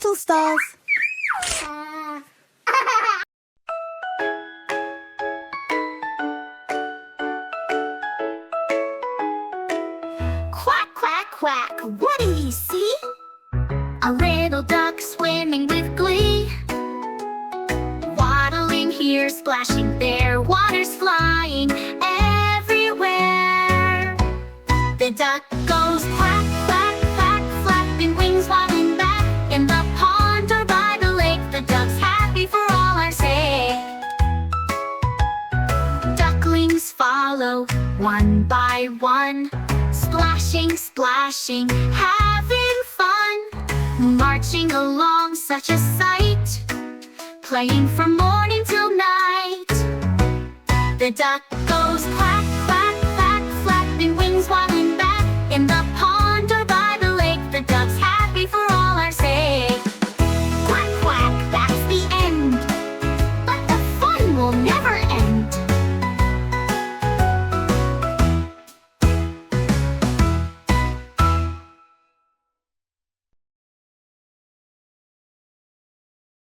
Little Stars. Quack, quack, quack, what do you see? A little duck swimming with glee. Waddling here, splashing there, water's flying everywhere. The duck goes quack, quack, quack, flapping wings, waddling back. In the pond or by the lake, the duck's happy for all our sake. Ducklings follow, one by one, splashing, splashing, having fun. Marching along, such a sight, playing from morning till night. The duck goes